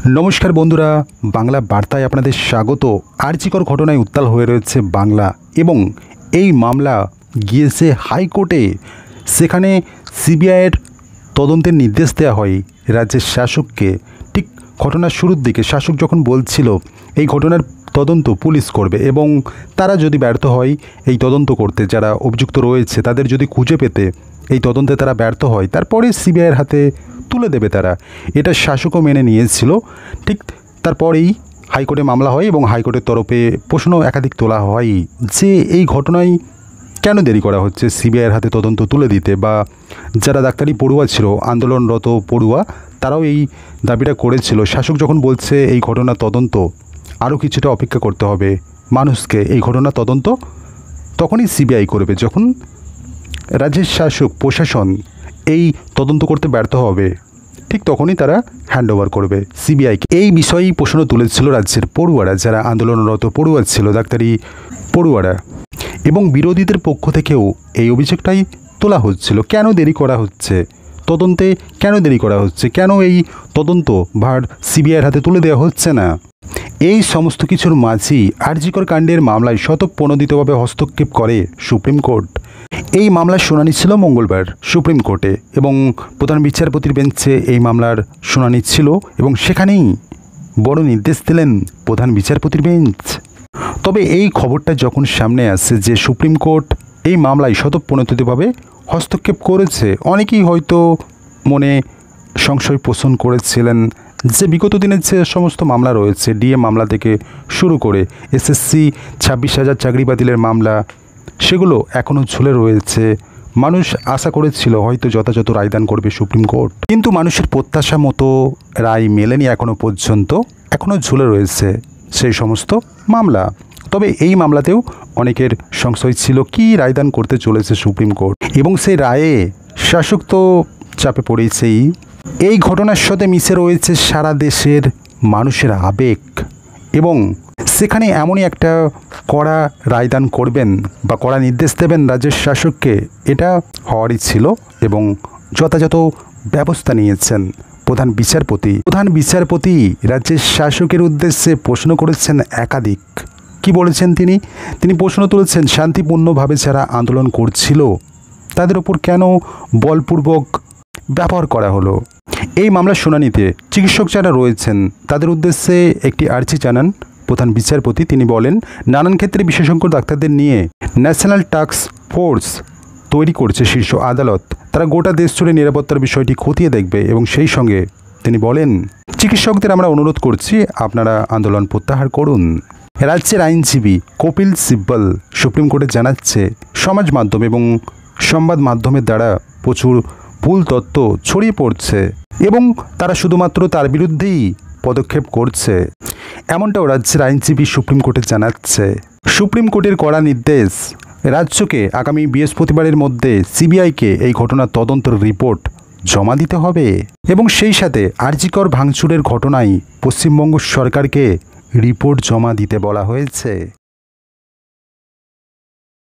নমস্কার বন্ধুরা, বাংলা বার্তায় আপনাদের স্বাগত। আরজিকর ঘটনায় উত্তাল হয়ে রয়েছে বাংলা এবং এই মামলা গিয়েছে হাইকোর্টে। সেখানে সিবিআইয়ের তদন্তের নির্দেশ দেওয়া হয় রাজ্যের শাসককে। ঠিক ঘটনার শুরুর দিকে শাসক যখন বলছিল এই ঘটনার তদন্ত পুলিশ করবে এবং তারা যদি ব্যর্থ হয় এই তদন্ত করতে, যারা অভিযুক্ত রয়েছে তাদের যদি খুঁজে পেতে এই তদন্তে তারা ব্যর্থ হয়, তারপরে সিবিআইয়ের হাতে তুলে দেবে তারা। এটা শাসকও মেনে নিয়েছিল। ঠিক তারপরেই হাইকোর্টে মামলা হয় এবং হাইকোর্টের তরফে প্রশ্ন একাধিক তোলা হয় যে এই ঘটনায় কেন দেরি করা হচ্ছে সিবিআইয়ের হাতে তদন্ত তুলে দিতে, বা যারা ডাক্তারি পড়ুয়া ছিল, আন্দোলনরত পড়ুয়া, তারাও এই দাবিটা করেছিল। শাসক যখন বলছে এই ঘটনা তদন্ত আরও কিছুটা অপেক্ষা করতে হবে মানুষকে, এই ঘটনা তদন্ত তখনই সিবিআই করবে। যখন রাজ্যের শাসক প্রশাসন এই তদন্ত করতে ব্যর্থ হবে ঠিক তখনই তারা হ্যান্ডওভার করবে সিবিআইকে। এই বিষয়েই প্রশ্ন তুলেছিল রাজ্যের পড়ুয়ারা, যারা আন্দোলনরত পড়ুয়া ছিল, ডাক্তারি পড়ুয়ারা, এবং বিরোধীদের পক্ষ থেকেও এই অভিযোগটাই তোলা হচ্ছিল। কেন দেরি করা হচ্ছে তদন্তে, কেন দেরি করা হচ্ছে, কেন এই তদন্ত ভার সিবিআইয়ের হাতে তুলে দেওয়া হচ্ছে না। এই সমস্ত কিছুর মাঝেই আরজিকর কাণ্ডের মামলায় স্বতঃপ্রণোদিতভাবে হস্তক্ষেপ করে সুপ্রিম কোর্ট। এই মামলার শুনানি ছিল মঙ্গলবার সুপ্রিম কোর্টে এবং প্রধান বিচারপতির বেঞ্চে এই মামলার শুনানি ছিল এবং সেখানেই বড় নির্দেশ দিলেন প্রধান বিচারপতির বেঞ্চ। তবে এই খবরটা যখন সামনে আসে যে সুপ্রিম কোর্ট এই মামলায় স্বতঃপ্রণোদিতভাবে হস্তক্ষেপ করেছে, অনেকেই হয়তো মনে সংশয় পোষণ করেছিলেন যে বিগত দিনের যে সমস্ত মামলা রয়েছে, ডিএ মামলা থেকে শুরু করে এসএসসি 26,000 চাকরি বাতিলের মামলা, সেগুলো এখনও ঝুলে রয়েছে। মানুষ আশা করেছিল হয়তো যথাযথ রায়দান করবে সুপ্রিম কোর্ট, কিন্তু মানুষের প্রত্যাশা মতো রায় মেলেনি এখনও পর্যন্ত। এখনও ঝুলে রয়েছে সেই সমস্ত মামলা। তবে এই মামলাতেও অনেকের সংশয় ছিল কি রায়দান করতে চলেছে সুপ্রিম কোর্ট, এবং সেই রায়ে শাসক তো চাপে পড়েছেই। এই ঘটনার সাথে মিশে রয়েছে সারা দেশের মানুষের আবেগ, এবং সেখানে এমনই একটা কড়া রায়দান করবেন বা কড়া নির্দেশ দেবেন রাজ্যের শাসককে, এটা হওয়ারই ছিল এবং যথাযথ ব্যবস্থা নিয়েছেন প্রধান বিচারপতি। প্রধান বিচারপতি রাজ্যের শাসকের উদ্দেশ্যে প্রশ্ন করেছেন একাধিক। কি বলেছেন তিনি প্রশ্ন তুলেছেন শান্তিপূর্ণভাবে যারা আন্দোলন করছিল তাদের ওপর কেন বলপূর্বক ব্যবহার করা হলো। এই মামলার শুনানিতে চিকিৎসক যারা রয়েছেন তাদের উদ্দেশ্যে একটি আর্জি জানান প্রধান বিচারপতি। তিনি বলেন, নানান ক্ষেত্রে বিশেষজ্ঞ ডাক্তারদের নিয়ে ন্যাশনাল টাস্ক ফোর্স তৈরি করছে শীর্ষ আদালত। তারা গোটা দেশ জুড়ে নিরাপত্তার বিষয়টি খতিয়ে দেখবে এবং সেই সঙ্গে তিনি বলেন, চিকিৎসকদের আমরা অনুরোধ করছি আপনারা আন্দোলন প্রত্যাহার করুন। রাজ্যের আইনজীবী কপিল সিব্বল সুপ্রিম কোর্টে জানাচ্ছে, সমাজ মাধ্যম এবং সংবাদ মাধ্যমের দ্বারা প্রচুর ভুল তথ্য ছড়িয়ে পড়ছে এবং তারা শুধুমাত্র তার বিরুদ্ধেই পদক্ষেপ করছে, এমনটাও রাজ্যের আইনজীবী সুপ্রিম কোর্টে জানাচ্ছে। সুপ্রিম কোর্টের কড়া নির্দেশ, রাজ্যকে আগামী বৃহস্পতিবারের মধ্যে সিবিআইকে এই ঘটনার তদন্তের রিপোর্ট জমা দিতে হবে এবং সেই সাথে আরজিকর ভাঙচুরের ঘটনায় পশ্চিমবঙ্গ সরকারকে রিপোর্ট জমা দিতে বলা হয়েছে।